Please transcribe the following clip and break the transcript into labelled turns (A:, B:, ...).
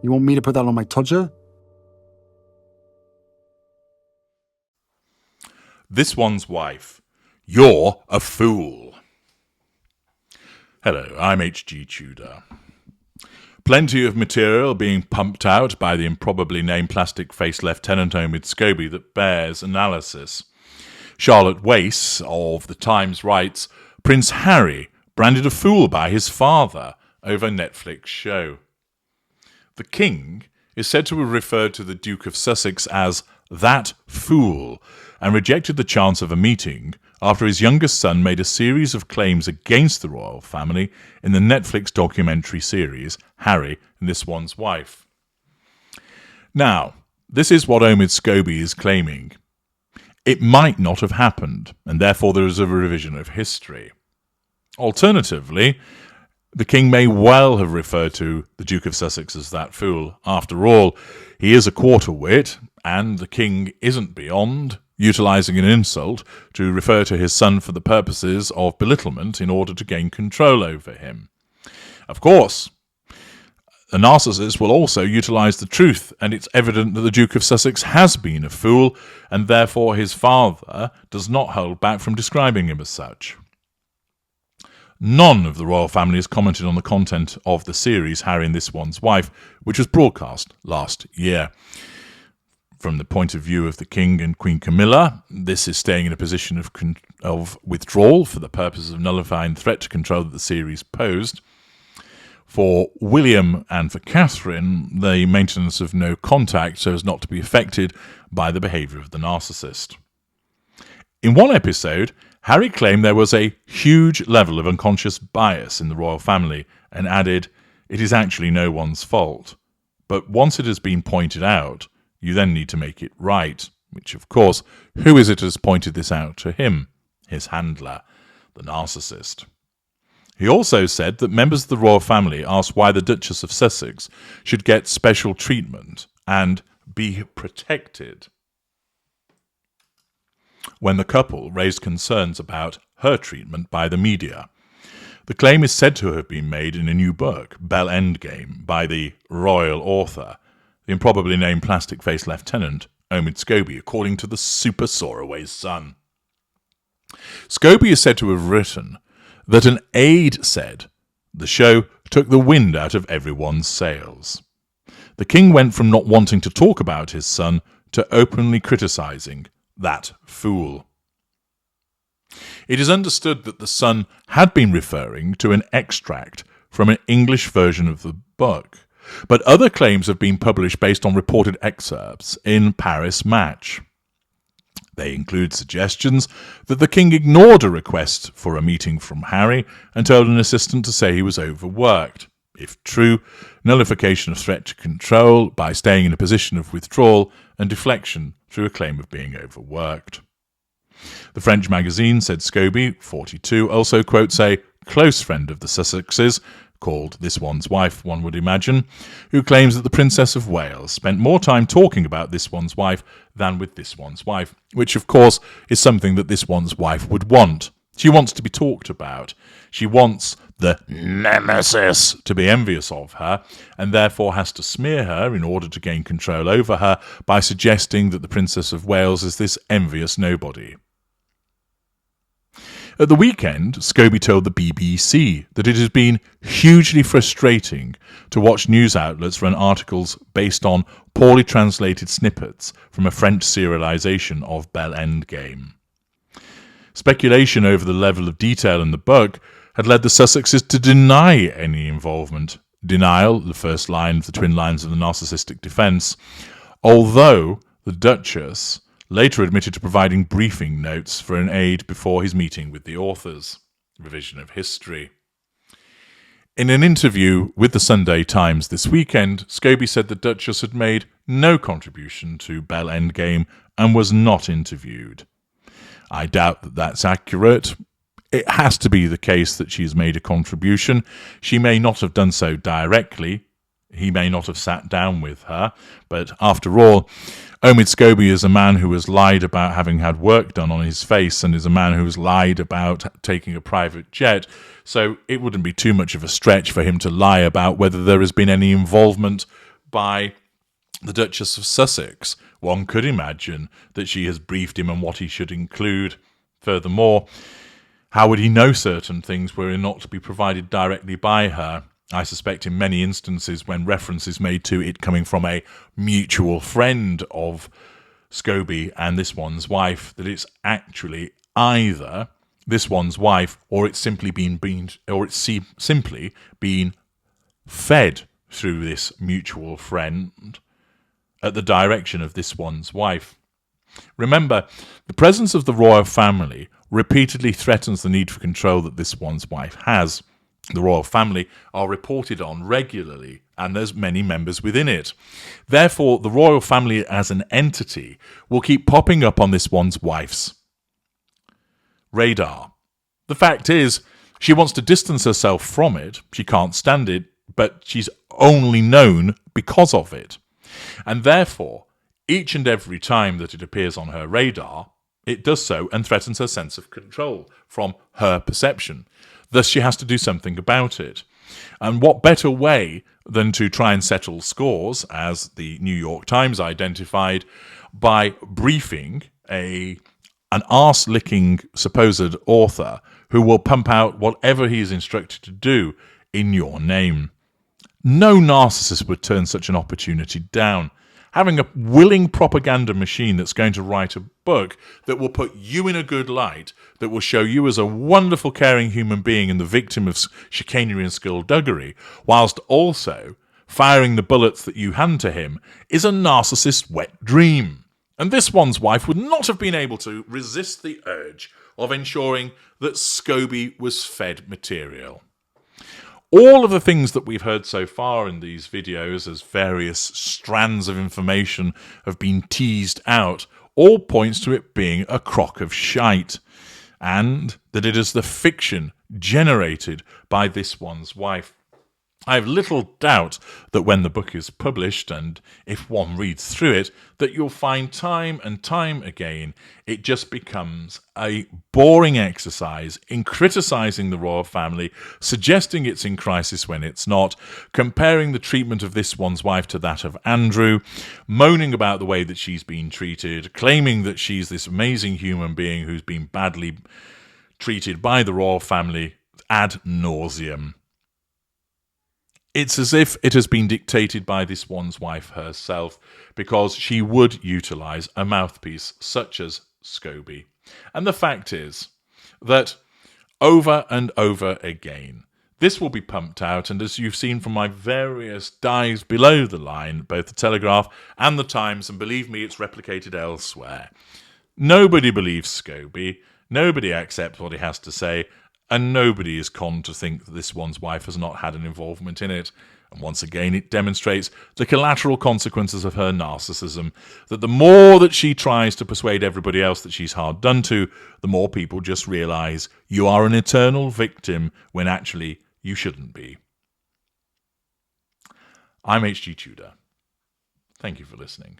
A: You want me to put that on my Tudor?
B: This One's Wife. You're a fool. Hello, I'm HG Tudor. Plenty of material being pumped out by the improbably named plastic-faced Lieutenant Omid Scobie that bears analysis. Charlotte Wace of The Times writes, Prince Harry branded a fool by his father over Netflix show. The King is said to have referred to the Duke of Sussex as that fool and rejected the chance of a meeting after his youngest son made a series of claims against the royal family in the Netflix documentary series Harry and This One's Wife. Now, this is what Omid Scobie is claiming. It might not have happened, and therefore there is a revision of history. Alternatively, the King may well have referred to the Duke of Sussex as that fool. After all, he is a quarter wit, and the King isn't beyond utilising an insult to refer to his son for the purposes of belittlement in order to gain control over him. Of course, a narcissist will also utilise the truth, and it's evident that the Duke of Sussex has been a fool, and therefore his father does not hold back from describing him as such. None of the royal family has commented on the content of the series Harry and This One's Wife, which was broadcast last year. From the point of view of the King and Queen Camilla, this is staying in a position of withdrawal for the purpose of nullifying the threat to control that the series posed. For William and for Catherine, the maintenance of no contact so as not to be affected by the behaviour of the narcissist. In one episode, Harry claimed there was a huge level of unconscious bias in the royal family and added, "It is actually no one's fault. But once it has been pointed out, you then need to make it right," which, of course, who is it who has pointed this out to him? His handler, the narcissist. He also said that members of the royal family asked why the Duchess of Sussex should get special treatment and be protected when the couple raised concerns about her treatment by the media. The claim is said to have been made in a new book, Bell Endgame, by the royal author, the improbably named plastic-faced Lieutenant Omid Scobie, according to the Super Soaraway's Son. Scobie is said to have written that an aide said the show took the wind out of everyone's sails. The King went from not wanting to talk about his son to openly criticising that fool. It is understood that the Son had been referring to an extract from an English version of the book, but other claims have been published based on reported excerpts in Paris Match. They include suggestions that the King ignored a request for a meeting from Harry and told an assistant to say he was overworked. If true, nullification of threat to control by staying in a position of withdrawal and deflection through a claim of being overworked. The French magazine said Scobie, 42, also quotes a close friend of the Sussexes, called This One's Wife, one would imagine, who claims that the Princess of Wales spent more time talking about This One's Wife than with This One's Wife, which of course is something that This One's Wife would want. She wants to be talked about. She wants the nemesis to be envious of her, and therefore has to smear her in order to gain control over her by suggesting that the Princess of Wales is this envious nobody. At the weekend, Scobie told the BBC that it has been hugely frustrating to watch news outlets run articles based on poorly translated snippets from a French serialisation of Bell Endgame. Speculation over the level of detail in the book had led the Sussexes to deny any involvement. Denial, the first line of the twin lines of the narcissistic defence, although the Duchess later admitted to providing briefing notes for an aide before his meeting with the authors. Revision of history. In an interview with the Sunday Times this weekend, Scobie said the Duchess had made no contribution to Bell Endgame and was not interviewed. I doubt that that's accurate. It has to be the case that she's made a contribution. She may not have done so directly. He may not have sat down with her. But after all, Omid Scobie is a man who has lied about having had work done on his face and is a man who has lied about taking a private jet. So it wouldn't be too much of a stretch for him to lie about whether there has been any involvement by the Duchess of Sussex. One could imagine that she has briefed him on what he should include. Furthermore, how would he know certain things were not to be provided directly by her? I suspect in many instances when reference is made to it coming from a mutual friend of Scobie and this one's wife, that it's actually either this one's wife or it's simply been fed through this mutual friend at the direction of this one's wife. Remember, the presence of the royal family repeatedly threatens the need for control that this one's wife has. The royal family are reported on regularly, and there's many members within it. Therefore, the royal family as an entity will keep popping up on this one's wife's radar. The fact is, she wants to distance herself from it. She can't stand it, but she's only known because of it. And therefore, each and every time that it appears on her radar, it does so and threatens her sense of control from her perception. Thus, she has to do something about it. And what better way than to try and settle scores, as the New York Times identified, by briefing an arse-licking supposed author who will pump out whatever he is instructed to do in your name. No narcissist would turn such an opportunity down. Having a willing propaganda machine that's going to write a book that will put you in a good light, that will show you as a wonderful, caring human being and the victim of chicanery and skullduggery, whilst also firing the bullets that you hand to him, is a narcissist's wet dream. And this one's wife would not have been able to resist the urge of ensuring that Scobie was fed material. All of the things that we've heard so far in these videos as various strands of information have been teased out, all points to it being a crock of shite, and that it is the fiction generated by this one's wife. I have little doubt that when the book is published, and if one reads through it, that you'll find time and time again it just becomes a boring exercise in criticising the royal family, suggesting it's in crisis when it's not, comparing the treatment of this one's wife to that of Andrew, moaning about the way that she's been treated, claiming that she's this amazing human being who's been badly treated by the royal family ad nauseum. It's as if it has been dictated by this one's wife herself, because she would utilise a mouthpiece such as Scobie. And the fact is that over and over again, this will be pumped out, and as you've seen from my various dives below the line, both the Telegraph and the Times, and believe me, it's replicated elsewhere. Nobody believes Scobie, nobody accepts what he has to say, and nobody is conned to think that this one's wife has not had an involvement in it. And once again, it demonstrates the collateral consequences of her narcissism, that the more that she tries to persuade everybody else that she's hard done to, the more people just realise you are an eternal victim when actually you shouldn't be. I'm H.G. Tudor. Thank you for listening.